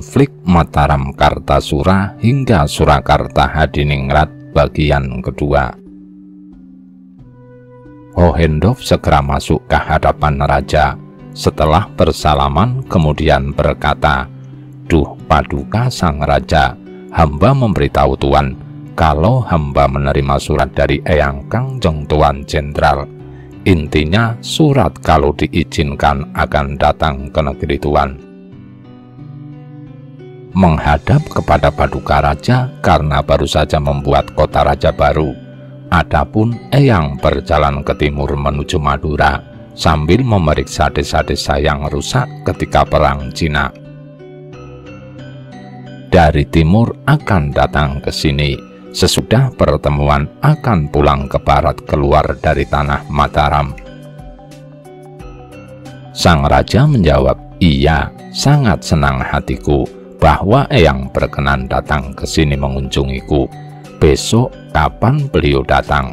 konflik Mataram Kartasura hingga Surakarta Hadiningrat bagian kedua. Hohendoff segera masuk ke hadapan raja. Setelah bersalaman kemudian berkata, "Duh paduka sang raja, hamba memberitahu tuan kalau hamba menerima surat dari Eyang Kangjeng Tuan Jenderal. Intinya surat kalau diizinkan akan datang ke negeri tuan." Menghadap kepada paduka raja karena baru saja membuat kota raja baru. Adapun Eyang berjalan ke timur menuju Madura sambil memeriksa desa-desa yang rusak ketika perang Cina. Dari timur akan datang ke sini, sesudah pertemuan akan pulang ke barat keluar dari tanah Mataram. Sang raja menjawab, "Iya, sangat senang hatiku bahwa Eyang berkenan datang ke sini mengunjungiku. Besok kapan beliau datang?"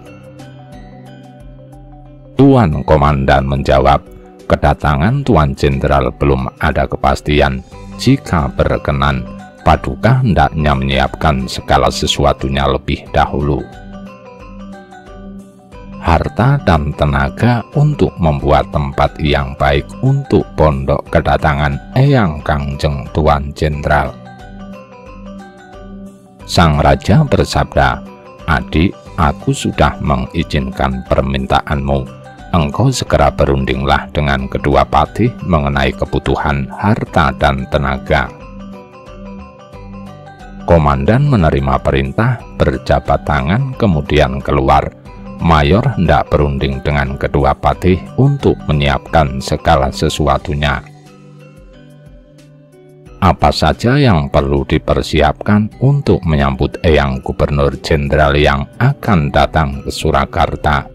Tuan Komandan menjawab, "Kedatangan Tuan Jenderal belum ada kepastian. Jika berkenan, paduka hendaknya menyiapkan segala sesuatunya lebih dahulu. Harta dan tenaga untuk membuat tempat yang baik untuk pondok kedatangan Eyang Kangjeng Tuan Jenderal." Sang raja bersabda, "Adik, aku sudah mengizinkan permintaanmu. Engkau segera berundinglah dengan kedua patih mengenai kebutuhan harta dan tenaga." Komandan menerima perintah, berjabat tangan, kemudian keluar. Mayor hendak berunding dengan kedua patih untuk menyiapkan segala sesuatunya. Apa saja yang perlu dipersiapkan untuk menyambut Eyang Gubernur Jenderal yang akan datang ke Surakarta?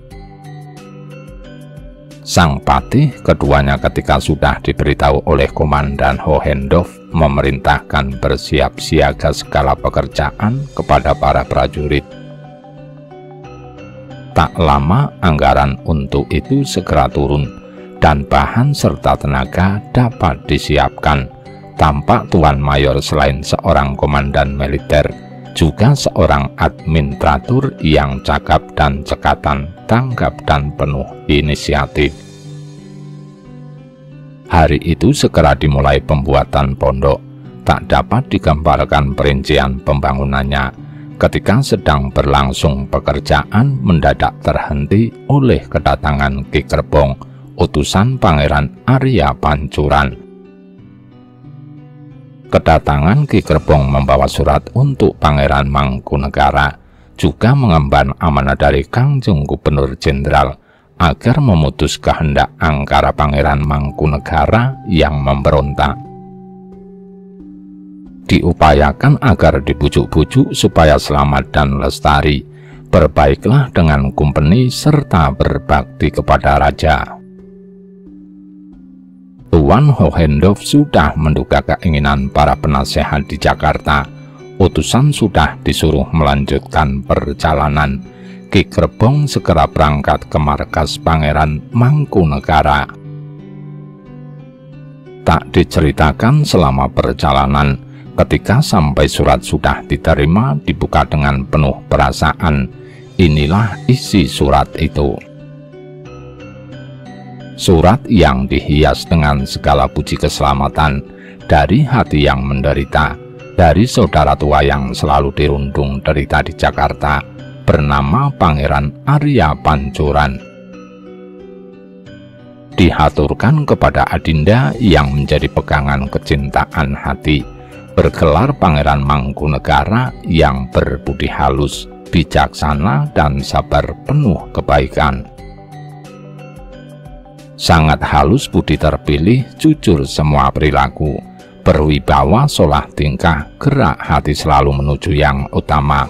Sang patih keduanya ketika sudah diberitahu oleh Komandan Hohendoff memerintahkan bersiap siaga segala pekerjaan kepada para prajurit. Tak lama anggaran untuk itu segera turun dan bahan serta tenaga dapat disiapkan. Tampak Tuan Mayor selain seorang komandan militer juga seorang administratur yang cakap dan cekatan, tanggap dan penuh inisiatif. Hari itu segera dimulai pembuatan pondok. Tak dapat digambarkan perincian pembangunannya. Ketika sedang berlangsung pekerjaan mendadak terhenti oleh kedatangan Ki Gerbong, utusan Pangeran Arya Pancuran. Kedatangan Ki Gerbong membawa surat untuk Pangeran Mangkunegara, juga mengemban amanah dari Kangjeng Gubernur Jenderal agar memutus kehendak angkara Pangeran Mangkunegara yang memberontak. Diupayakan agar dibujuk-bujuk supaya selamat dan lestari, berbaiklah dengan kumpeni serta berbakti kepada raja. Tuan Hohendoff sudah menduga keinginan para penasehat di Jakarta. Utusan sudah disuruh melanjutkan perjalanan. Ki Gerbong segera berangkat ke markas Pangeran Mangkunegara. Tak diceritakan selama perjalanan, ketika sampai surat sudah diterima dibuka dengan penuh perasaan. Inilah isi surat itu. Surat yang dihias dengan segala puji keselamatan dari hati yang menderita, dari saudara tua yang selalu dirundung derita di Jakarta, bernama Pangeran Arya Pancuran. Dihaturkan kepada Adinda yang menjadi pegangan kecintaan hati, bergelar Pangeran Mangkunegara yang berbudi halus, bijaksana dan sabar penuh kebaikan. Sangat halus budi terpilih, jujur semua perilaku, berwibawa solah tingkah, gerak hati selalu menuju yang utama,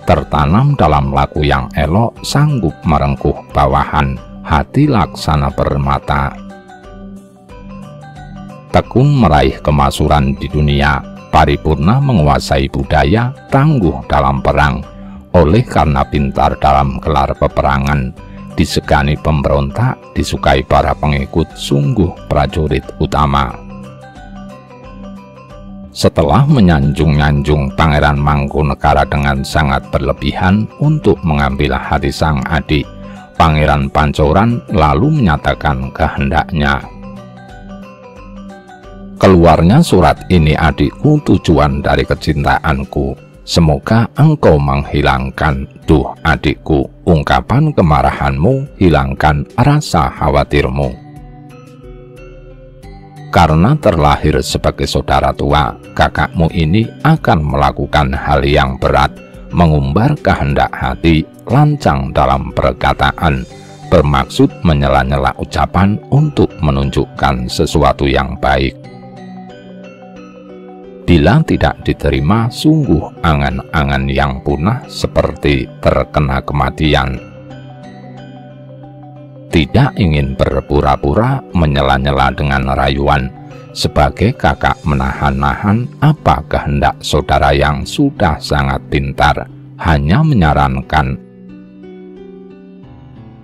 tertanam dalam laku yang elok, sanggup merengkuh bawahan, hati laksana permata. Tekun meraih kemasuran di dunia, paripurna menguasai budaya, tangguh dalam perang, oleh karena pintar dalam gelar peperangan, disegani pemberontak, disukai para pengikut, sungguh prajurit utama. Setelah menyanjung-nyanjung Pangeran Mangkunegara dengan sangat berlebihan untuk mengambil hati sang adik, Pangeran Pancoran lalu menyatakan kehendaknya. Keluarnya surat ini adikku tujuan dari kecintaanku. Semoga engkau menghilangkan, duh adikku, ungkapan kemarahanmu, hilangkan rasa khawatirmu. Karena terlahir sebagai saudara tua, kakakmu ini akan melakukan hal yang berat, mengumbar kehendak hati, lancang dalam perkataan, bermaksud menyela-nyela ucapan untuk menunjukkan sesuatu yang baik. Bila tidak diterima, sungguh angan-angan yang punah seperti terkena kematian. Tidak ingin berpura-pura menyela-nyela dengan rayuan, sebagai kakak menahan-nahan apa kehendak saudara yang sudah sangat pintar, hanya menyarankan.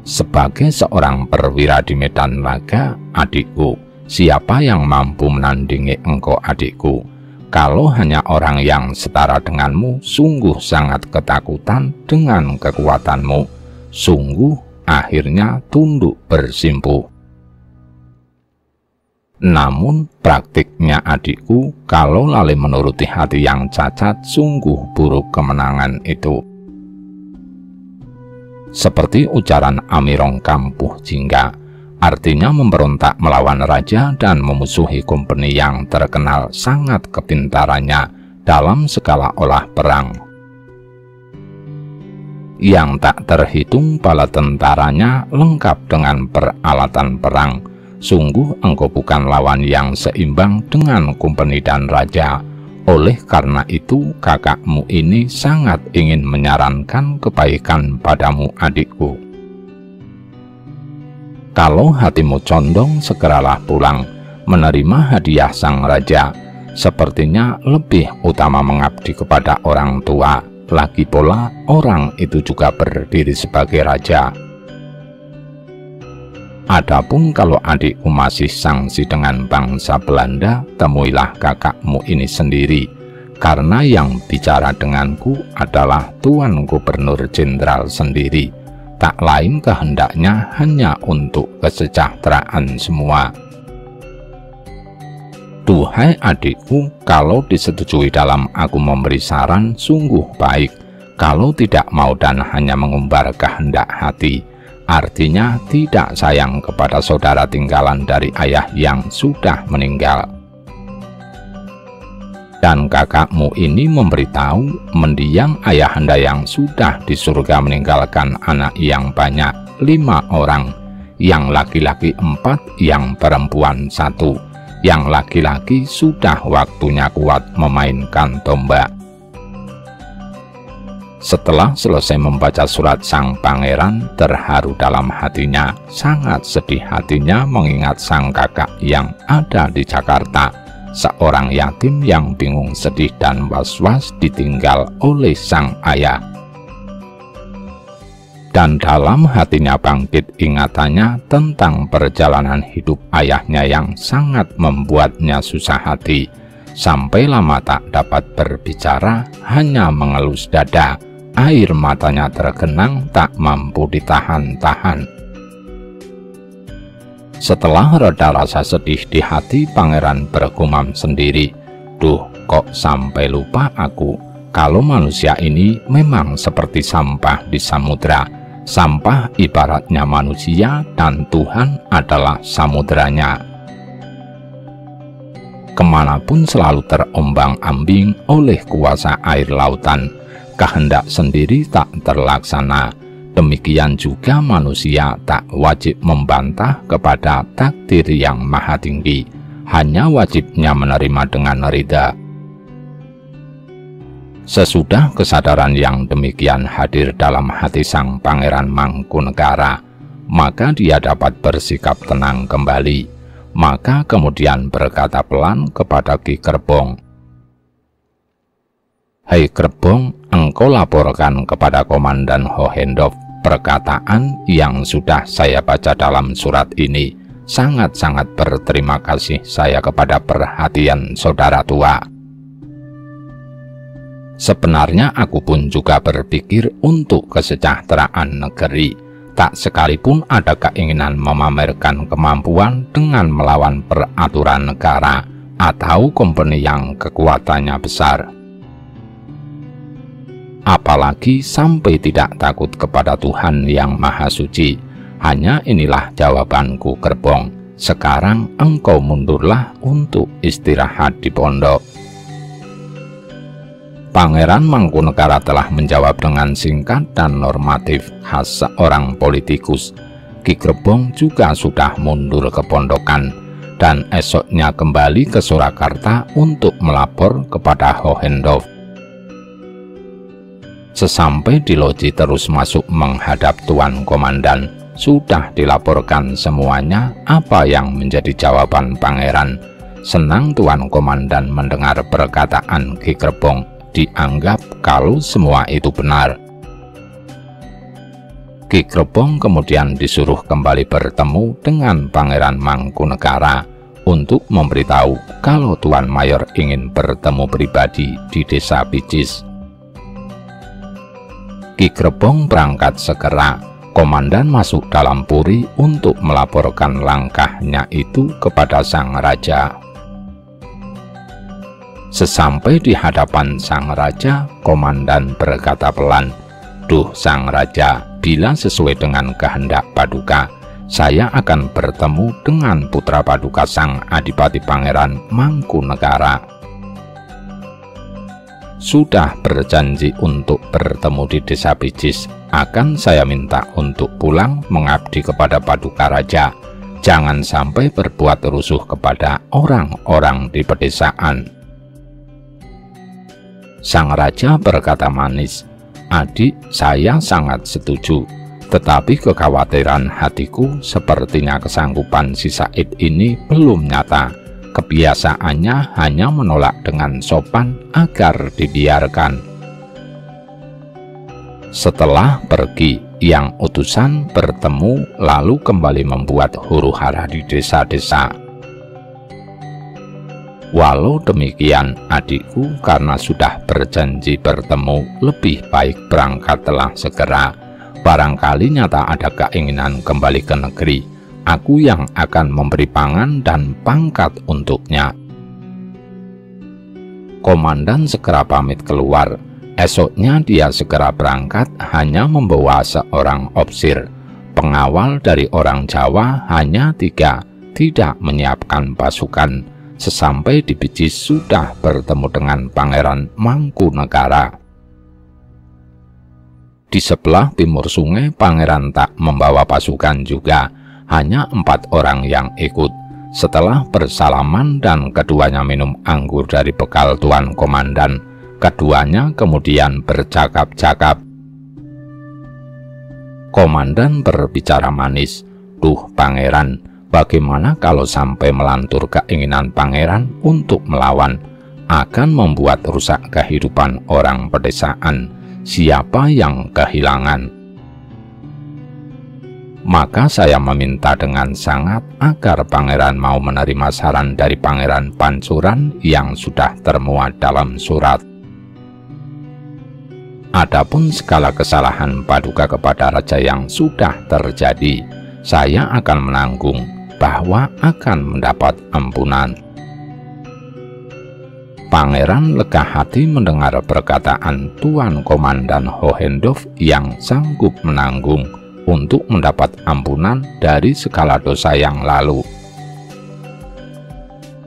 Sebagai seorang perwira di medan laga, adikku, siapa yang mampu menandingi engkau adikku? Kalau hanya orang yang setara denganmu, sungguh sangat ketakutan dengan kekuatanmu, sungguh akhirnya tunduk bersimpuh. Namun praktiknya adikku, kalau lalai menuruti hati yang cacat, sungguh buruk kemenangan itu. Seperti ucaran Amirong Kampuh Jingga, artinya memberontak melawan raja dan memusuhi kompeni yang terkenal sangat kepintarannya dalam segala olah perang. Yang tak terhitung bala tentaranya lengkap dengan peralatan perang. Sungguh engkau bukan lawan yang seimbang dengan kompeni dan raja. Oleh karena itu kakakmu ini sangat ingin menyarankan kebaikan padamu adikku. Kalau hatimu condong, segeralah pulang menerima hadiah sang raja. Sepertinya lebih utama mengabdi kepada orang tua. Lagi pula orang itu juga berdiri sebagai raja. Adapun kalau adikku masih sangsi dengan bangsa Belanda, temuilah kakakmu ini sendiri, karena yang bicara denganku adalah Tuan Gubernur Jenderal sendiri. Tak lain kehendaknya hanya untuk kesejahteraan semua. Duhai adikku, kalau disetujui dalam aku memberi saran, sungguh baik. Kalau tidak mau dan hanya mengumbar kehendak hati, artinya tidak sayang kepada saudara tinggalan dari ayah yang sudah meninggal. Dan kakakmu ini memberitahu mendiang ayahanda yang sudah di surga meninggalkan anak yang banyak, 5 orang, yang laki-laki 4, yang perempuan 1. Yang laki-laki sudah waktunya kuat memainkan tombak. Setelah selesai membaca surat, sang pangeran terharu dalam hatinya, sangat sedih hatinya mengingat sang kakak yang ada di Jakarta, seorang yatim yang bingung, sedih dan was-was ditinggal oleh sang ayah. Dan dalam hatinya bangkit ingatannya tentang perjalanan hidup ayahnya yang sangat membuatnya susah hati. Sampai lama tak dapat berbicara, hanya mengelus dada, air matanya tergenang tak mampu ditahan-tahan. Setelah reda rasa sedih di hati, pangeran bergumam sendiri, "Duh, kok sampai lupa aku, kalau manusia ini memang seperti sampah di samudra. Sampah ibaratnya manusia dan Tuhan adalah samudranya. Kemanapun selalu terombang-ambing oleh kuasa air lautan, kehendak sendiri tak terlaksana. Demikian juga manusia tak wajib membantah kepada takdir yang maha tinggi, hanya wajibnya menerima dengan ridha." Sesudah kesadaran yang demikian hadir dalam hati sang Pangeran Mangkunegara, maka dia dapat bersikap tenang kembali. Maka kemudian berkata pelan kepada Ki Kerbong, "Hei Kerbong, engkau laporkan kepada Komandan Hohendoff perkataan yang sudah saya baca dalam surat ini. Sangat-sangat berterima kasih saya kepada perhatian saudara tua." Sebenarnya aku pun juga berpikir untuk kesejahteraan negeri. Tak sekalipun ada keinginan memamerkan kemampuan dengan melawan peraturan negara atau company yang kekuatannya besar. Apalagi sampai tidak takut kepada Tuhan yang Maha Suci. Hanya inilah jawabanku, Gerbong. Sekarang engkau mundurlah untuk istirahat di pondok. Pangeran Mangkunegara telah menjawab dengan singkat dan normatif khas seorang politikus. Ki Gerbong juga sudah mundur ke pondokan dan esoknya kembali ke Surakarta untuk melapor kepada Hohendoff. Sesampai di loji terus masuk menghadap Tuan Komandan. Sudah dilaporkan semuanya apa yang menjadi jawaban pangeran. Senang Tuan Komandan mendengar perkataan Ki Gerbong, dianggap kalau semua itu benar. Ki Gerbong kemudian disuruh kembali bertemu dengan Pangeran Mangkunegara untuk memberitahu kalau Tuan Mayor ingin bertemu pribadi di desa Picis. Ki Gerbong berangkat segera. Komandan masuk dalam puri untuk melaporkan langkahnya itu kepada sang raja. Sesampai di hadapan sang raja, komandan berkata pelan, "Duh sang raja, bila sesuai dengan kehendak Paduka, saya akan bertemu dengan putra Paduka sang Adipati Pangeran Mangkunegara. Sudah berjanji untuk bertemu di desa Picis. Akan saya minta untuk pulang mengabdi kepada Paduka Raja. Jangan sampai berbuat rusuh kepada orang-orang di pedesaan." Sang raja berkata manis, "Adik, saya sangat setuju. Tetapi kekhawatiran hatiku sepertinya kesanggupan si Said ini belum nyata. Kebiasaannya hanya menolak dengan sopan agar dibiarkan." Setelah pergi, yang utusan bertemu lalu kembali membuat huru-hara di desa-desa. Walau demikian, adikku, karena sudah berjanji bertemu, lebih baik berangkatlah segera. Barangkali nyata ada keinginan kembali ke negeri. Aku yang akan memberi pangan dan pangkat untuknya. Komandan segera pamit keluar. Esoknya dia segera berangkat hanya membawa seorang opsir. Pengawal dari orang Jawa hanya 3, tidak menyiapkan pasukan. Sesampai di Picis sudah bertemu dengan Pangeran Mangkunegara. Di sebelah timur sungai pangeran tak membawa pasukan juga, hanya 4 orang yang ikut. Setelah bersalaman dan keduanya minum anggur dari bekal Tuan Komandan, keduanya kemudian bercakap-cakap. Komandan berbicara manis, "Duh pangeran, bagaimana kalau sampai melantur keinginan pangeran untuk melawan? Akan membuat rusak kehidupan orang pedesaan. Siapa yang kehilangan? Maka saya meminta dengan sangat agar pangeran mau menerima saran dari Pangeran Pancuran yang sudah termuat dalam surat. Adapun segala kesalahan Paduka kepada raja yang sudah terjadi, saya akan menanggung, bahwa akan mendapat ampunan." Pangeran lega hati mendengar perkataan Tuan Komandan Hohendoff yang sanggup menanggung untuk mendapat ampunan dari segala dosa yang lalu.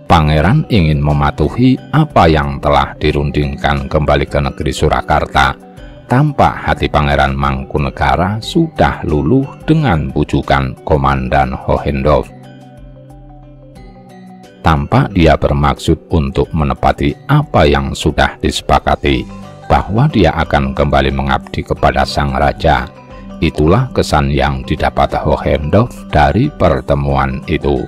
Pangeran ingin mematuhi apa yang telah dirundingkan kembali ke negeri Surakarta. Tampak hati Pangeran Mangkunegara sudah luluh dengan bujukan Komandan Hohendoff. Tampak dia bermaksud untuk menepati apa yang sudah disepakati, bahwa dia akan kembali mengabdi kepada sang raja. Itulah kesan yang didapat Hohendoff dari pertemuan itu.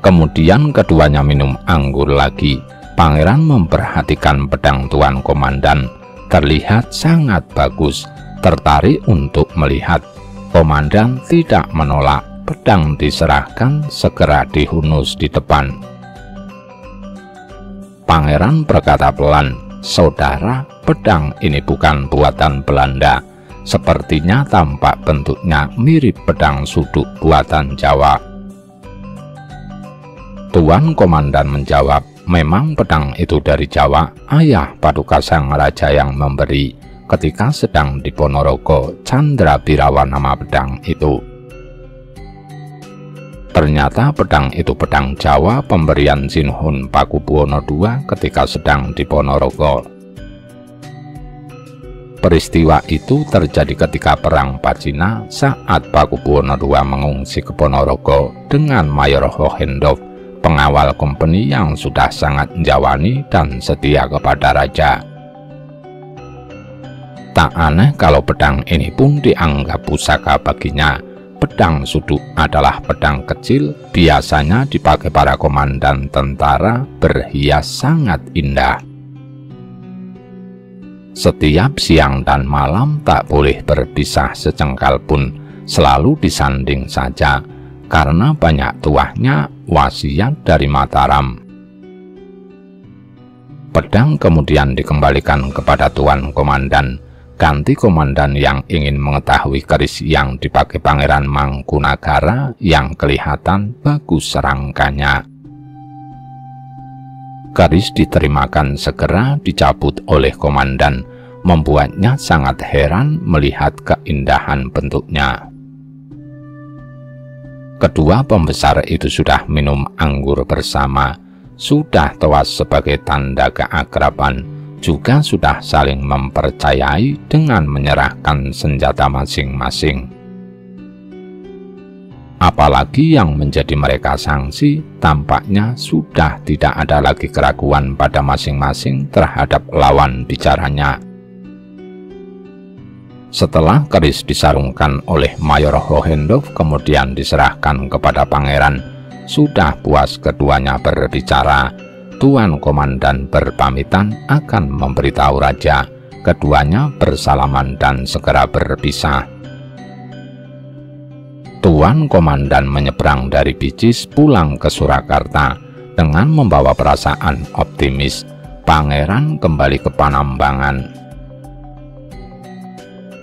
Kemudian keduanya minum anggur lagi. Pangeran memperhatikan pedang Tuan Komandan, terlihat sangat bagus, tertarik untuk melihat. Komandan tidak menolak, pedang diserahkan, segera dihunus di depan. Pangeran berkata pelan, "Saudara, pedang ini bukan buatan Belanda. Sepertinya tampak bentuknya mirip pedang suduk buatan Jawa." Tuan komandan menjawab, "Memang pedang itu dari Jawa. Ayah Paduka Sang Raja yang memberi ketika sedang di Ponorogo. Candra Birawa nama pedang itu." Ternyata pedang itu pedang Jawa pemberian Sinhun Pakubuwono II ketika sedang di Ponorogo. Peristiwa itu terjadi ketika Perang Pacina saat Pakubuwono II mengungsi ke Ponorogo dengan Mayor Hohendorf, pengawal kompeni yang sudah sangat jawani dan setia kepada raja. Tak aneh kalau pedang ini pun dianggap pusaka baginya. Pedang suduk adalah pedang kecil, biasanya dipakai para komandan tentara, berhias sangat indah. Setiap siang dan malam tak boleh berpisah secengkal pun, selalu disanding saja, karena banyak tuahnya wasiat dari Mataram. Pedang kemudian dikembalikan kepada tuan komandan. Ganti komandan yang ingin mengetahui keris yang dipakai Pangeran Mangkunagara yang kelihatan bagus rangkanya. Keris diterimakan segera dicabut oleh komandan, membuatnya sangat heran melihat keindahan bentuknya. Kedua pembesar itu sudah minum anggur bersama, sudah tewas sebagai tanda keakraban, juga sudah saling mempercayai dengan menyerahkan senjata masing-masing. Apalagi yang menjadi mereka sangsi, tampaknya sudah tidak ada lagi keraguan pada masing-masing terhadap lawan bicaranya. Setelah keris disarungkan oleh Mayor Hohendorf kemudian diserahkan kepada pangeran, sudah puas keduanya berbicara, tuan komandan berpamitan akan memberitahu raja. Keduanya bersalaman dan segera berpisah. Tuan komandan menyeberang dari Bicis pulang ke Surakarta dengan membawa perasaan optimis. Pangeran kembali ke Panambangan.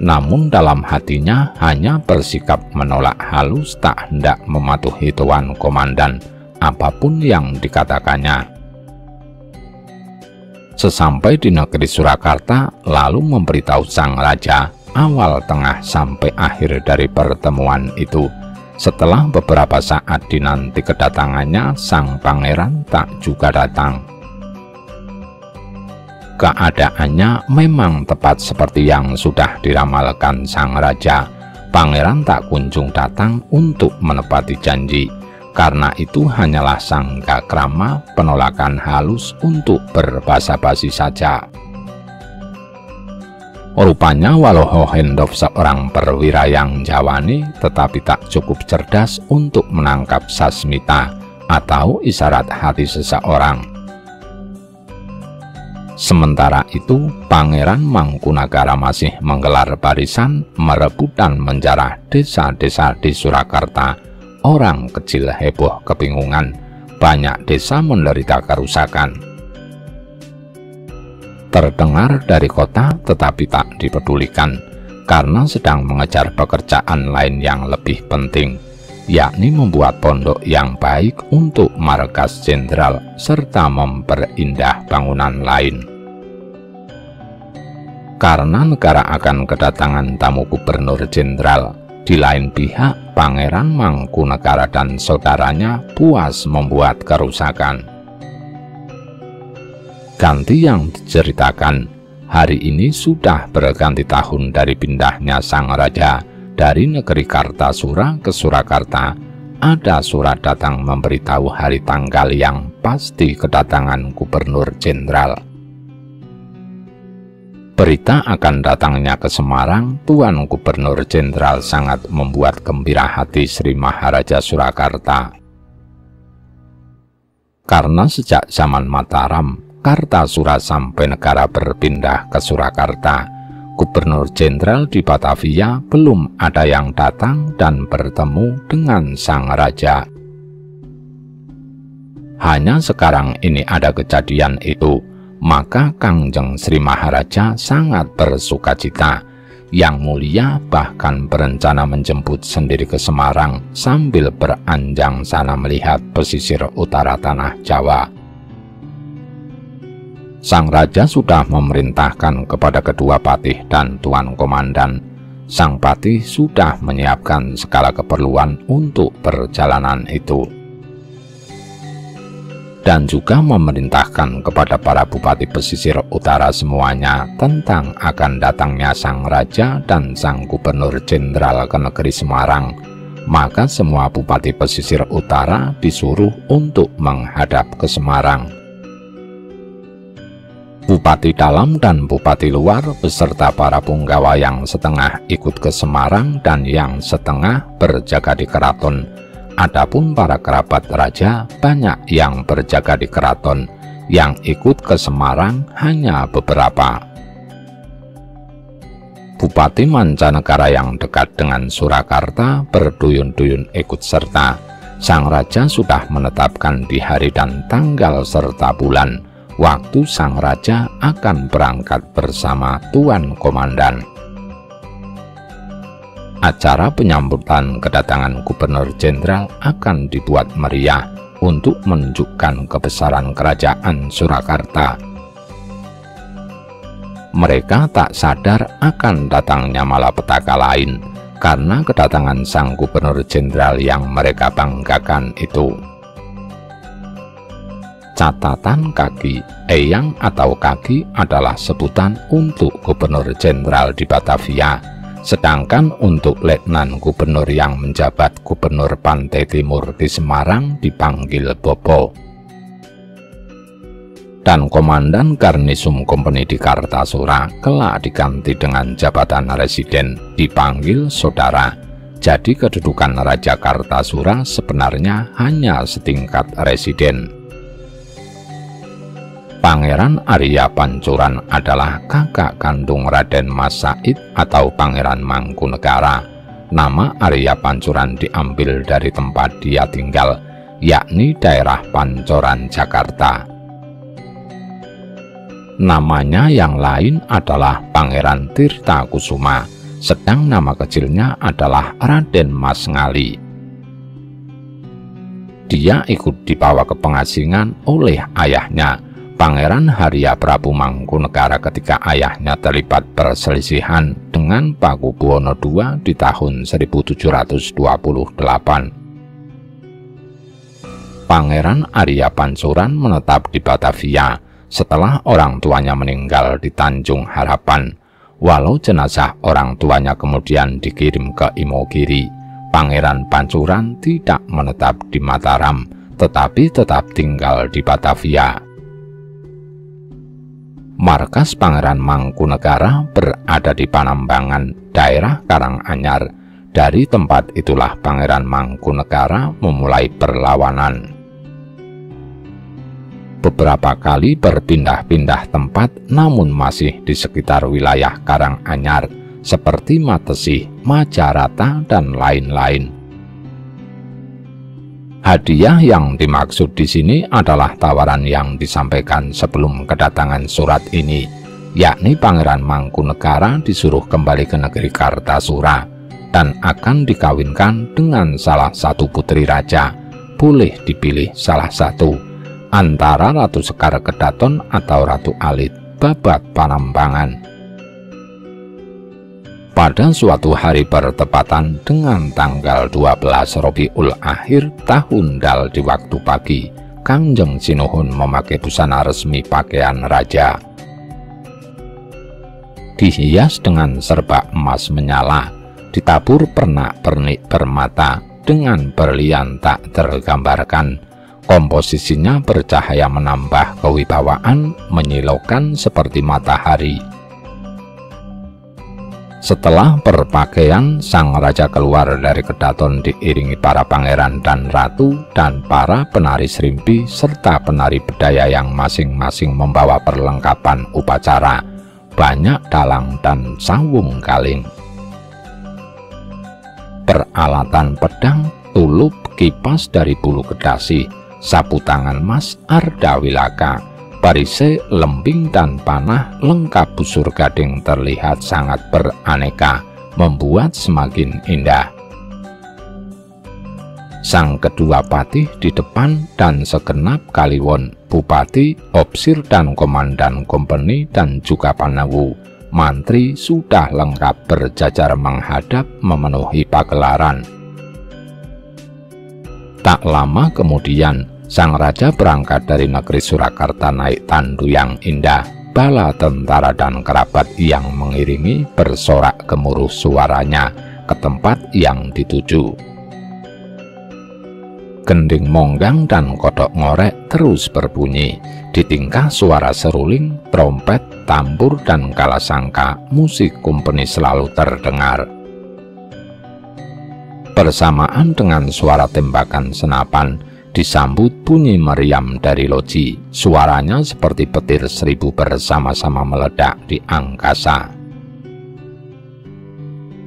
Namun dalam hatinya hanya bersikap menolak halus, tak hendak mematuhi tuan komandan apapun yang dikatakannya. Sesampai di negeri Surakarta, lalu memberitahu sang raja awal, tengah, sampai akhir dari pertemuan itu. Setelah beberapa saat dinanti kedatangannya, sang pangeran tak juga datang. Keadaannya memang tepat seperti yang sudah diramalkan sang raja. Pangeran tak kunjung datang untuk menepati janji. Karena itu hanyalah sangka krama, penolakan halus untuk berbasa-basi saja. Rupanya walau Hohendorf seorang perwira yang jawani, tetapi tak cukup cerdas untuk menangkap sasmita atau isyarat hati seseorang. Sementara itu, Pangeran Mangkunagara masih menggelar barisan, merebut dan menjarah desa-desa di Surakarta. Orang kecil heboh kebingungan, banyak desa menderita kerusakan. Terdengar dari kota tetapi tak dipedulikan, karena sedang mengejar pekerjaan lain yang lebih penting, yakni membuat pondok yang baik untuk markas jenderal serta memperindah bangunan lain. Karena negara akan kedatangan tamu gubernur jenderal, di lain pihak, Pangeran Mangkunagara dan saudaranya puas membuat kerusakan. Ganti yang diceritakan, hari ini sudah berganti tahun dari pindahnya sang raja dari negeri Kartasura ke Surakarta. Ada surat datang memberitahu hari tanggal yang pasti kedatangan gubernur jenderal. Berita akan datangnya ke Semarang, Tuan Gubernur Jenderal sangat membuat gembira hati Sri Maharaja Surakarta. Karena sejak zaman Mataram, Kartasura sampai negara berpindah ke Surakarta, Gubernur Jenderal di Batavia belum ada yang datang dan bertemu dengan sang raja. Hanya sekarang ini ada kejadian itu, maka Kangjeng Sri Maharaja sangat bersukacita. Yang mulia bahkan berencana menjemput sendiri ke Semarang sambil beranjang sana melihat pesisir utara tanah Jawa. Sang raja sudah memerintahkan kepada kedua patih dan tuan komandan. Sang patih sudah menyiapkan segala keperluan untuk perjalanan itu, dan juga memerintahkan kepada para bupati pesisir utara semuanya tentang akan datangnya sang raja dan sang gubernur jenderal ke negeri Semarang. Maka semua bupati pesisir utara disuruh untuk menghadap ke Semarang. Bupati dalam dan bupati luar beserta para punggawa yang setengah ikut ke Semarang dan yang setengah berjaga di keraton. Adapun para kerabat raja banyak yang berjaga di keraton, yang ikut ke Semarang hanya beberapa. Bupati mancanegara yang dekat dengan Surakarta berduyun-duyun ikut serta. Sang raja sudah menetapkan di hari dan tanggal serta bulan waktu sang raja akan berangkat bersama tuan komandan. Acara penyambutan kedatangan gubernur jenderal akan dibuat meriah untuk menunjukkan kebesaran kerajaan Surakarta. Mereka tak sadar akan datangnya malapetaka lain karena kedatangan sang gubernur jenderal yang mereka banggakan itu. Catatan kaki, eyang atau kaki adalah sebutan untuk gubernur jenderal di Batavia. Sedangkan untuk letnan gubernur yang menjabat gubernur Pantai Timur di Semarang dipanggil Bobo. Dan komandan Garnisum Kompeni di Kartasura kelak diganti dengan jabatan residen dipanggil saudara. Jadi kedudukan Raja Kartasura sebenarnya hanya setingkat residen. Pangeran Arya Pancuran adalah kakak kandung Raden Mas Said atau Pangeran Mangkunegara. Nama Arya Pancuran diambil dari tempat dia tinggal, yakni daerah Pancoran, Jakarta. Namanya yang lain adalah Pangeran Tirta Kusuma, sedang nama kecilnya adalah Raden Mas Ngali. Dia ikut dibawa ke pengasingan oleh ayahnya, Pangeran Harya Prabu Mangkunegara, ketika ayahnya terlibat perselisihan dengan Pakubuwono II di tahun 1728. Pangeran Arya Pancuran menetap di Batavia setelah orang tuanya meninggal di Tanjung Harapan. Walau jenazah orang tuanya kemudian dikirim ke Imogiri, Pangeran Pancuran tidak menetap di Mataram, tetapi tetap tinggal di Batavia. Markas Pangeran Mangkunegara berada di Panambangan, daerah Karanganyar. Dari tempat itulah Pangeran Mangkunegara memulai perlawanan. Beberapa kali berpindah-pindah tempat, namun masih di sekitar wilayah Karanganyar, seperti Matesih, Majarata, dan lain-lain. Hadiah yang dimaksud di sini adalah tawaran yang disampaikan sebelum kedatangan surat ini, yakni Pangeran Mangkunegara disuruh kembali ke negeri Kartasura dan akan dikawinkan dengan salah satu putri raja. Boleh dipilih salah satu, antara Ratu Sekar Kedaton atau Ratu Alit, Babat Panambangan. Pada suatu hari bertepatan dengan tanggal 12 Rabiul Akhir tahun Dal di waktu pagi, Kangjeng Sinuhun memakai busana resmi pakaian raja. Dihias dengan serbak emas menyala, ditabur pernak-pernik permata dengan berlian tak tergambarkan. Komposisinya bercahaya menambah kewibawaan, menyilaukan seperti matahari. Setelah berpakaian, sang raja keluar dari kedaton diiringi para pangeran dan ratu dan para penari serimpi serta penari bedaya yang masing-masing membawa perlengkapan upacara, banyak dalang dan sawung galing. Peralatan pedang, tulup, kipas dari bulu kedasi, sapu tangan mas Ardawilaka, barise lembing dan panah lengkap busur gading terlihat sangat beraneka, membuat semakin indah. Sang kedua patih di depan dan segenap Kaliwon, bupati, opsir dan komandan kompeni dan juga Panawu, mantri sudah lengkap berjajar menghadap memenuhi pagelaran. Tak lama kemudian, sang raja berangkat dari negeri Surakarta naik tandu yang indah. Bala tentara dan kerabat yang mengiringi bersorak gemuruh suaranya ke tempat yang dituju. Gending monggang dan kodok ngorek terus berbunyi. Ditingkah suara seruling, trompet, tambur, dan kalasangka, musik kompeni selalu terdengar. Bersamaan dengan suara tembakan senapan, disambut bunyi meriam dari loji. Suaranya seperti petir 1000 bersama-sama meledak di angkasa.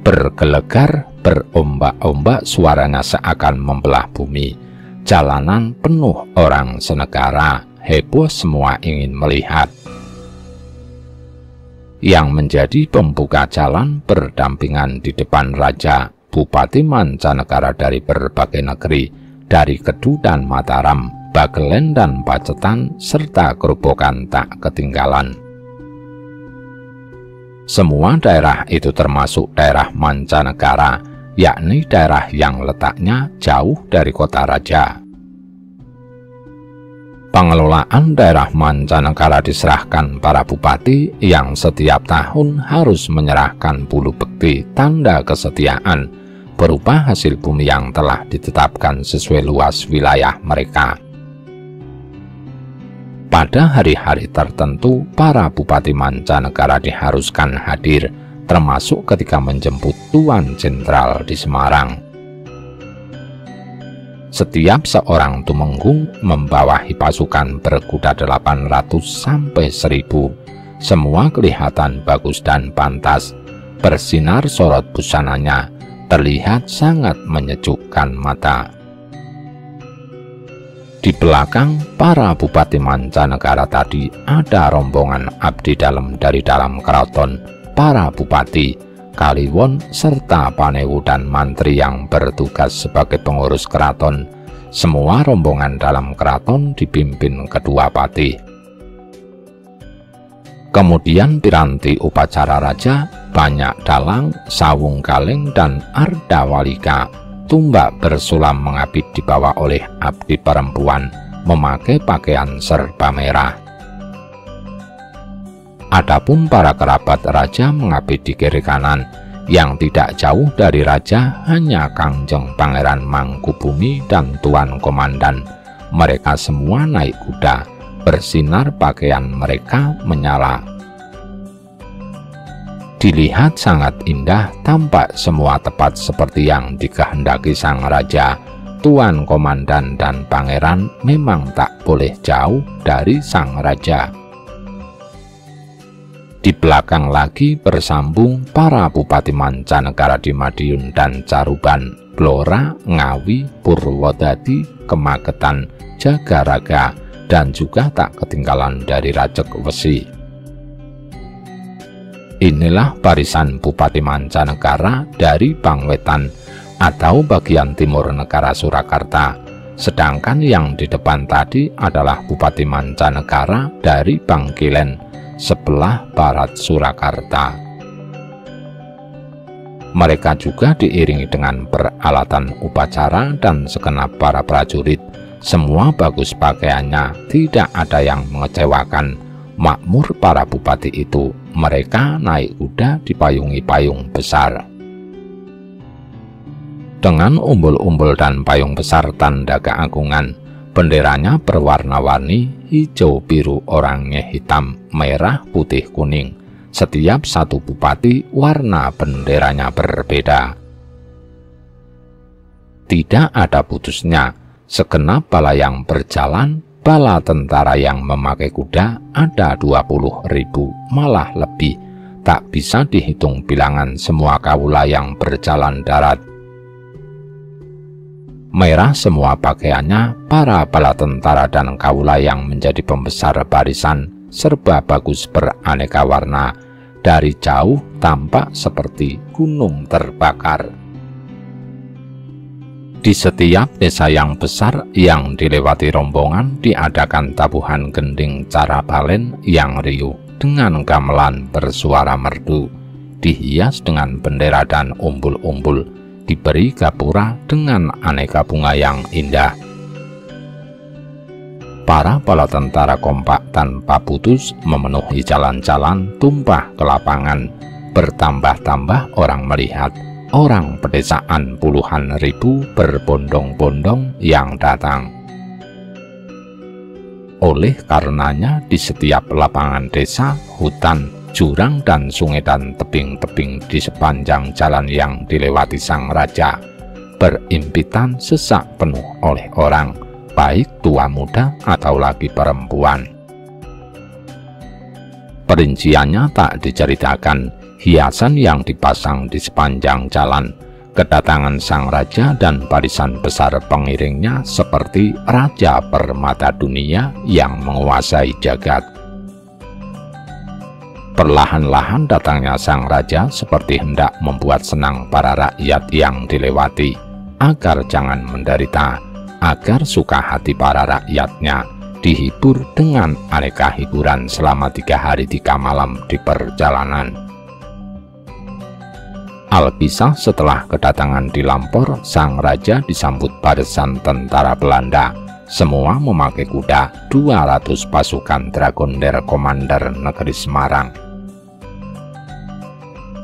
Bergelegar, berombak-ombak, suaranya seakan membelah bumi. Jalanan penuh orang senegara, heboh semua ingin melihat. Yang menjadi pembuka jalan berdampingan di depan raja, bupati mancanegara dari berbagai negeri, dari Kedu dan Mataram, Bagelen dan Pacetan, serta Grobogan tak ketinggalan. Semua daerah itu termasuk daerah mancanegara, yakni daerah yang letaknya jauh dari kota raja. Pengelolaan daerah mancanegara diserahkan para bupati yang setiap tahun harus menyerahkan bulu bekti tanda kesetiaan berupa hasil bumi yang telah ditetapkan sesuai luas wilayah mereka. Pada hari-hari tertentu, para bupati mancanegara diharuskan hadir, termasuk ketika menjemput Tuan Jenderal di Semarang. Setiap seorang tumenggung membawahi pasukan berkuda 800 sampai 1000. Semua kelihatan bagus dan pantas. Bersinar sorot busananya, terlihat sangat menyejukkan mata. Di belakang para bupati mancanegara tadi ada rombongan abdi dalam dari dalam keraton, para bupati, Kaliwon, serta Panewu dan mantri yang bertugas sebagai pengurus keraton. Semua rombongan dalam keraton dipimpin kedua patih. Kemudian piranti upacara raja, banyak dalang, sawung kaleng, dan ardawalika. Tumbak bersulam mengabit dibawa oleh abdi perempuan, memakai pakaian serba merah. Adapun para kerabat raja mengabit di kiri kanan. Yang tidak jauh dari raja hanya Kangjeng Pangeran Mangkubumi dan Tuan Komandan. Mereka semua naik kuda, bersinar pakaian mereka menyala. Dilihat sangat indah, tampak semua tepat seperti yang dikehendaki sang raja. Tuan Komandan dan Pangeran memang tak boleh jauh dari sang raja. Di belakang lagi bersambung para bupati mancanegara di Madiun dan Caruban, Blora, Ngawi, Purwodadi, Kemagetan, Jagaraga, dan juga tak ketinggalan dari Rajek Wesi. Inilah barisan bupati mancanegara dari Bangwetan atau bagian timur negara Surakarta. Sedangkan yang di depan tadi adalah bupati mancanegara dari Bangkilen, sebelah barat Surakarta. Mereka juga diiringi dengan peralatan upacara dan segenap para prajurit. Semua bagus pakaiannya, tidak ada yang mengecewakan. Makmur para bupati itu, mereka naik kuda dipayungi payung besar. Dengan umbul-umbul dan payung besar tanda keagungan, benderanya berwarna-warni, hijau, biru, oranye, hitam, merah, putih, kuning. Setiap satu bupati warna benderanya berbeda. Tidak ada putusnya. Segenap bala yang berjalan, bala tentara yang memakai kuda ada 20.000, malah lebih. Tak bisa dihitung bilangan semua kawula yang berjalan darat. Merah semua pakaiannya, para bala tentara dan kaula yang menjadi pembesar barisan serba bagus beraneka warna. Dari jauh tampak seperti gunung terbakar. Di setiap desa yang besar yang dilewati rombongan diadakan tabuhan gending cara balen yang riuh dengan gamelan bersuara merdu, dihias dengan bendera dan umbul-umbul, diberi gapura dengan aneka bunga yang indah. Para bala tentara kompak tanpa putus memenuhi jalan-jalan, tumpah ke lapangan. Bertambah-tambah orang melihat, orang pedesaan puluhan ribu berbondong-bondong yang datang. Oleh karenanya di setiap lapangan desa, hutan, jurang dan sungai dan tebing-tebing di sepanjang jalan yang dilewati sang raja berimpitan sesak penuh oleh orang, baik tua muda atau lagi perempuan. Perinciannya tak diceritakan, hiasan yang dipasang di sepanjang jalan, kedatangan sang raja dan barisan besar pengiringnya seperti raja permata dunia yang menguasai jagat. Perlahan-lahan datangnya sang raja seperti hendak membuat senang para rakyat yang dilewati, agar jangan menderita, agar suka hati para rakyatnya, dihibur dengan aneka hiburan selama 3 hari 3 malam di perjalanan. Alkisah setelah kedatangan di Lampor, sang raja disambut barisan tentara Belanda. Semua memakai kuda, 200 pasukan Dragonder Komander negeri Semarang.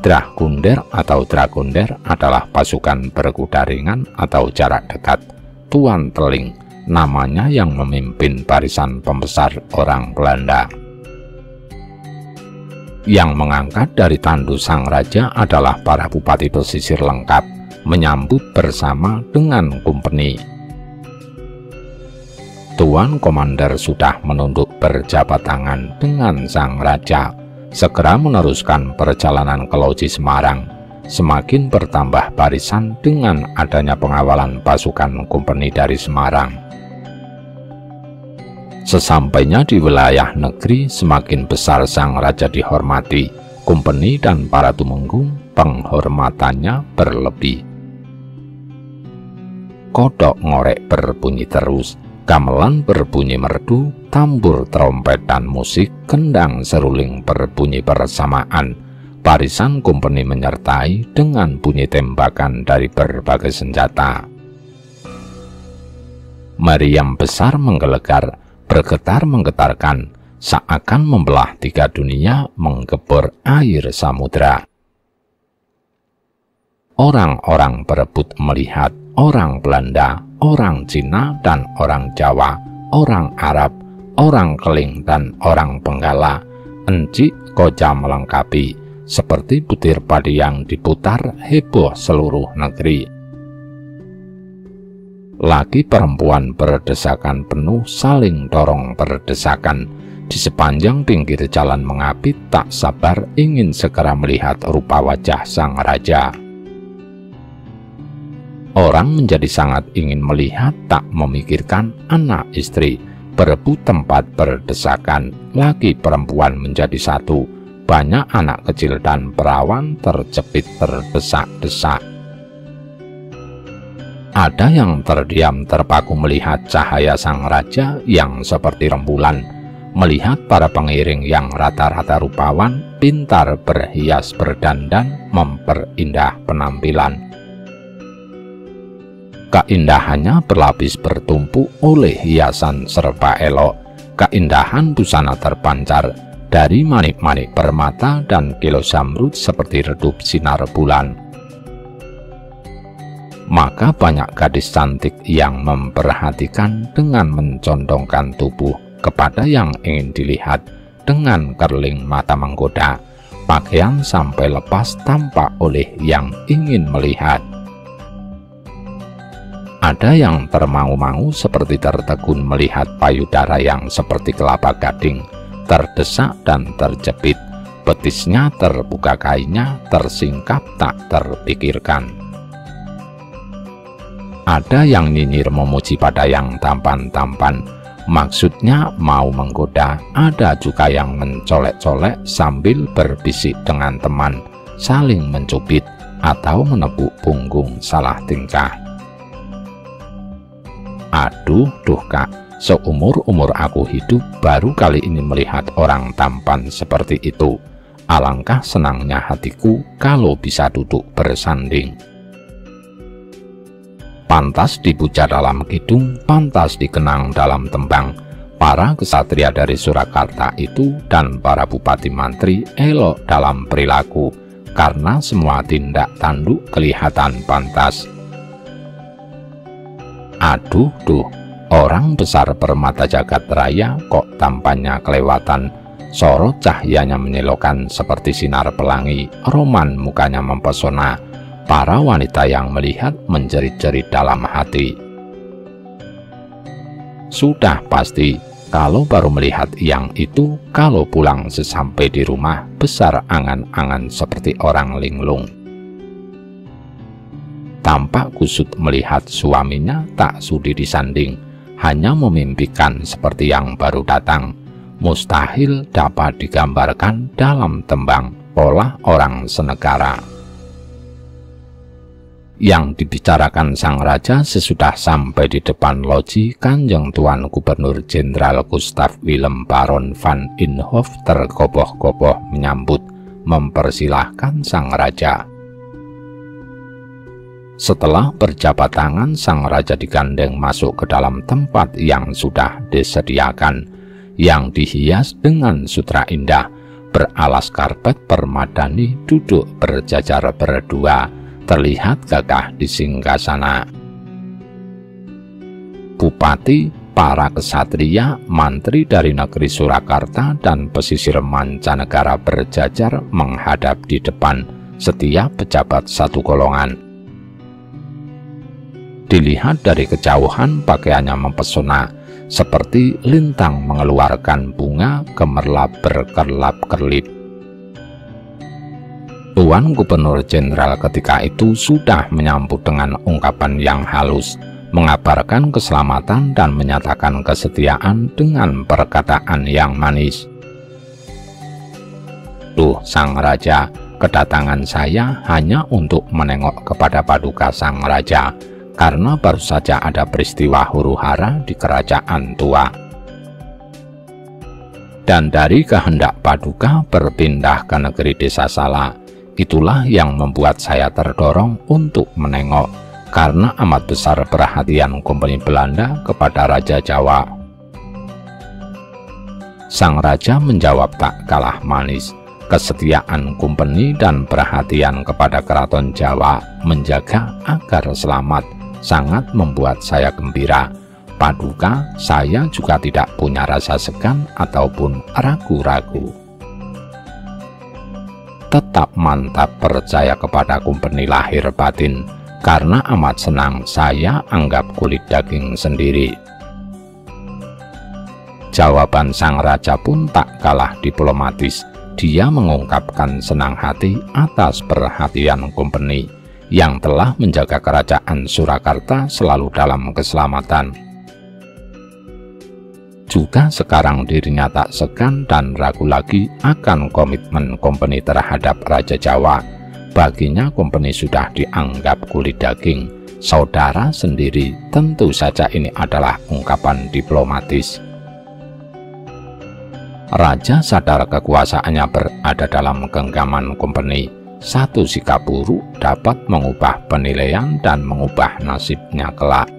Dragonder atau Dragonder adalah pasukan berkuda ringan atau jarak dekat. Tuan Teling namanya yang memimpin barisan pembesar orang Belanda. Yang mengangkat dari tandu sang raja adalah para bupati pesisir lengkap, menyambut bersama dengan kumpeni. Tuan Komander sudah menunduk berjabat tangan dengan sang raja, segera meneruskan perjalanan ke Loji Semarang. Semakin bertambah barisan dengan adanya pengawalan pasukan kumpeni dari Semarang. Sesampainya di wilayah negeri, semakin besar sang raja dihormati. Kumpeni dan para tumenggung penghormatannya berlebih. Kodok ngorek berbunyi terus, gamelan berbunyi merdu, tambur, trompet dan musik, kendang seruling berbunyi bersamaan. Barisan kumpeni menyertai dengan bunyi tembakan dari berbagai senjata. Meriam besar menggelegar, bergetar menggetarkan, seakan membelah 3 dunia, menggebor air samudra. Orang-orang berebut melihat, orang Belanda, orang Cina dan orang Jawa, orang Arab, orang Keling dan orang Benggala, encik koja melengkapi, seperti butir padi yang diputar, heboh seluruh negeri. Laki perempuan berdesakan penuh, saling dorong berdesakan. Di sepanjang pinggir jalan mengapit, tak sabar ingin segera melihat rupa wajah sang raja. Orang menjadi sangat ingin melihat, tak memikirkan anak istri, berebut tempat berdesakan. Laki perempuan menjadi satu, banyak anak kecil dan perawan terjepit terdesak-desak. Ada yang terdiam terpaku melihat cahaya sang raja yang seperti rembulan, melihat para pengiring yang rata-rata rupawan, pintar berhias berdandan, memperindah penampilan. Keindahannya berlapis bertumpuk oleh hiasan serba elok. Keindahan busana terpancar dari manik-manik permata dan kilo zamrud seperti redup sinar bulan. Maka banyak gadis cantik yang memperhatikan dengan mencondongkan tubuh kepada yang ingin dilihat dengan kerling mata menggoda. Pakaian sampai lepas tampak oleh yang ingin melihat. Ada yang termangu-mangu seperti tertegun melihat payudara yang seperti kelapa gading, terdesak dan terjepit, betisnya terbuka kainnya, tersingkap tak terpikirkan. Ada yang nyinyir memuji pada yang tampan-tampan, maksudnya mau menggoda. Ada juga yang mencolek-colek sambil berbisik dengan teman, saling mencubit atau menepuk punggung salah tingkah. Aduh, Kak, seumur-umur aku hidup baru kali ini melihat orang tampan seperti itu. Alangkah senangnya hatiku kalau bisa duduk bersanding. Pantas dipuja dalam kidung, pantas dikenang dalam tembang. Para kesatria dari Surakarta itu dan para bupati mantri elok dalam perilaku, karena semua tindak tanduk kelihatan pantas. Aduh, orang besar permata jagat raya kok tampannya kelewatan. Sorot cahayanya menyilaukan seperti sinar pelangi, roman mukanya mempesona. Para wanita yang melihat menjerit-jerit dalam hati. Sudah pasti, kalau baru melihat yang itu, kalau pulang sesampai di rumah, besar angan-angan seperti orang linglung. Tampak kusut melihat suaminya tak sudi disanding, hanya memimpikan seperti yang baru datang. Mustahil dapat digambarkan dalam tembang pola orang senegara. Yang dibicarakan sang raja sesudah sampai di depan loji Kanjeng Tuan Gubernur Jenderal Gustav Willem Baron van Inhofe tergopoh-gopoh menyambut, mempersilahkan sang raja. Setelah berjabat tangan, sang raja digandeng masuk ke dalam tempat yang sudah disediakan, yang dihias dengan sutra indah, beralas karpet permadani, duduk berjajar berdua, terlihat gagah di singgasana. Bupati, para kesatria, mantri dari negeri Surakarta dan pesisir mancanegara berjajar menghadap di depan setiap pejabat satu golongan. Dilihat dari kejauhan, pakaiannya mempesona, seperti lintang mengeluarkan bunga gemerlap berkerlap-kerlip. Tuan Gubernur Jenderal ketika itu sudah menyambut dengan ungkapan yang halus, mengabarkan keselamatan dan menyatakan kesetiaan dengan perkataan yang manis. Sang Raja, kedatangan saya hanya untuk menengok kepada paduka Sang Raja, karena baru saja ada peristiwa huru-hara di kerajaan tua. Dan dari kehendak paduka berpindah ke negeri Desa Sala, itulah yang membuat saya terdorong untuk menengok, karena amat besar perhatian Kompeni Belanda kepada Raja Jawa. Sang Raja menjawab tak kalah manis. Kesetiaan Kompeni dan perhatian kepada Keraton Jawa menjaga agar selamat sangat membuat saya gembira. Paduka, saya juga tidak punya rasa segan ataupun ragu-ragu. Tetap mantap percaya kepada Kompeni lahir batin, karena amat senang saya anggap kulit daging sendiri. Jawaban sang raja pun tak kalah diplomatis. Dia mengungkapkan senang hati atas perhatian Kompeni yang telah menjaga kerajaan Surakarta selalu dalam keselamatan. Juga sekarang dirinya tak segan dan ragu lagi akan komitmen Kompeni terhadap Raja Jawa. Baginya Kompeni sudah dianggap kulit daging, saudara sendiri. Tentu saja ini adalah ungkapan diplomatis. Raja sadar kekuasaannya berada dalam genggaman Kompeni. Satu sikap buruk dapat mengubah penilaian dan mengubah nasibnya kelak.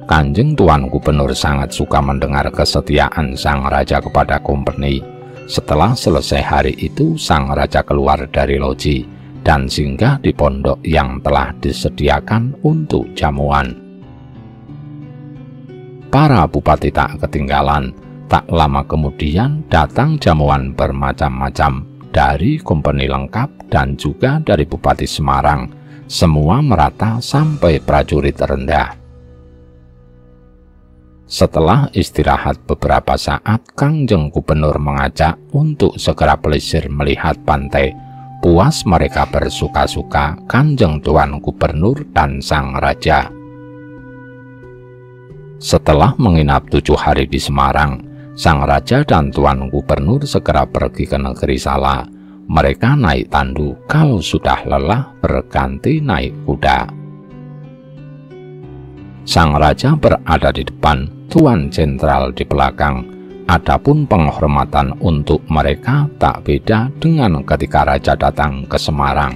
Kanjeng Tuan Gubernur sangat suka mendengar kesetiaan sang raja kepada Kompeni. Setelah selesai hari itu, sang raja keluar dari loji dan singgah di pondok yang telah disediakan untuk jamuan. Para bupati tak ketinggalan. Tak lama kemudian datang jamuan bermacam-macam dari Kompeni lengkap dan juga dari Bupati Semarang. Semua merata sampai prajurit rendah. Setelah istirahat beberapa saat, Kanjeng Gubernur mengajak untuk segera pelesir melihat pantai. Puas mereka bersuka-suka Kanjeng Tuan Gubernur dan sang raja. Setelah menginap 7 hari di Semarang, sang raja dan Tuan Gubernur segera pergi ke negeri Sala. Mereka naik tandu, kalau sudah lelah berganti naik kuda. Sang raja berada di depan, Tuan Jenderal di belakang. Adapun penghormatan untuk mereka tak beda dengan ketika raja datang ke Semarang.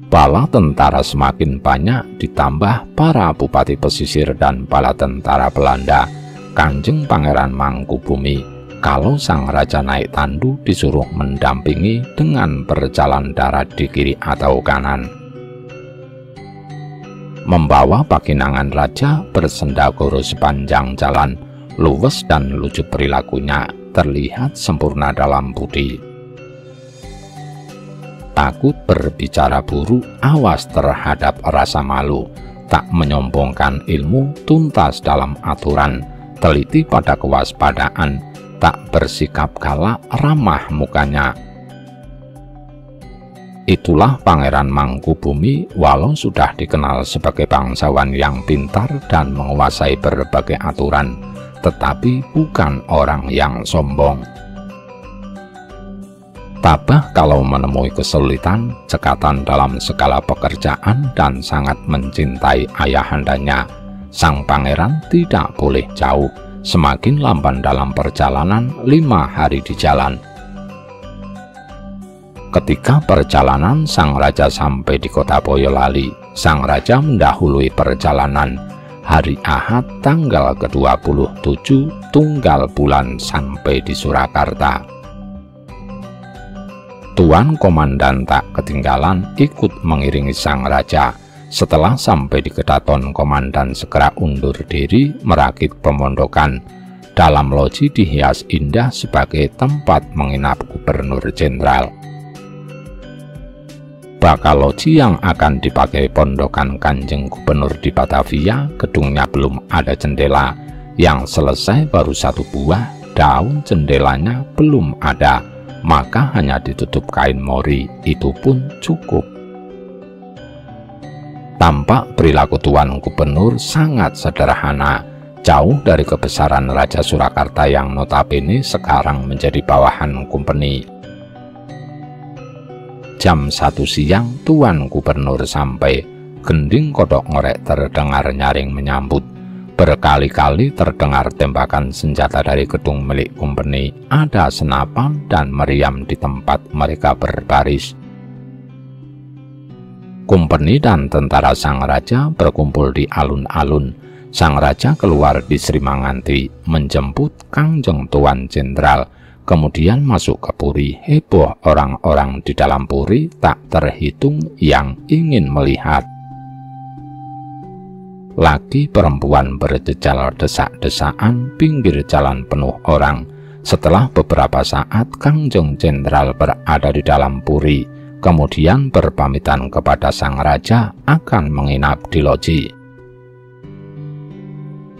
Bala tentara semakin banyak, ditambah para bupati pesisir dan bala tentara Belanda. Kanjeng Pangeran Mangkubumi, kalau sang raja naik tandu disuruh mendampingi dengan berjalan darat di kiri atau kanan. Membawa pakinangan raja bersendagoro sepanjang jalan, luwes dan lucu perilakunya, terlihat sempurna dalam budi. Takut berbicara buruk, awas terhadap rasa malu, tak menyombongkan ilmu, tuntas dalam aturan, teliti pada kewaspadaan, tak bersikap galak, ramah mukanya. Itulah Pangeran Mangkubumi, walau sudah dikenal sebagai bangsawan yang pintar dan menguasai berbagai aturan, tetapi bukan orang yang sombong. Tabah kalau menemui kesulitan, cekatan dalam segala pekerjaan, dan sangat mencintai ayahandanya. Sang pangeran tidak boleh jauh, semakin lamban dalam perjalanan, 5 hari di jalan. Ketika perjalanan, sang raja sampai di kota Boyolali. Sang raja mendahului perjalanan. Hari Ahad tanggal ke-27 tunggal bulan sampai di Surakarta. Tuan komandan tak ketinggalan ikut mengiringi sang raja. Setelah sampai di Kedaton, komandan segera undur diri merakit pemondokan. Dalam loji dihias indah sebagai tempat menginap Gubernur Jenderal. Bakal loji yang akan dipakai pondokan Kanjeng Gubernur di Batavia, gedungnya belum ada jendela. Yang selesai baru 1 buah, daun jendelanya belum ada, maka hanya ditutup kain mori, itu pun cukup. Tampak perilaku Tuan Gubernur sangat sederhana, jauh dari kebesaran Raja Surakarta yang notabene sekarang menjadi bawahan Kumpeni. Jam 1 siang Tuan Gubernur sampai. Gending kodok ngorek terdengar nyaring menyambut. Berkali-kali terdengar tembakan senjata dari gedung milik Kumpeni. Ada senapan dan meriam di tempat mereka berbaris. Kumpeni dan tentara sang raja berkumpul di alun-alun. Sang raja keluar di Sri Manganti menjemput Kanjeng Tuan Jenderal. Kemudian masuk ke puri. Heboh orang-orang di dalam puri, tak terhitung yang ingin melihat. Laki perempuan berjejal desak-desaan, pinggir jalan penuh orang. Setelah beberapa saat Kanjeng Jenderal berada di dalam puri, kemudian berpamitan kepada sang raja akan menginap di loji.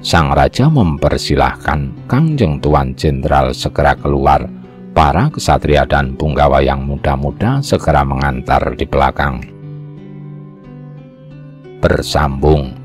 Sang raja mempersilahkan Kanjeng Tuan Jenderal segera keluar. Para kesatria dan punggawa yang muda-muda segera mengantar di belakang. Bersambung.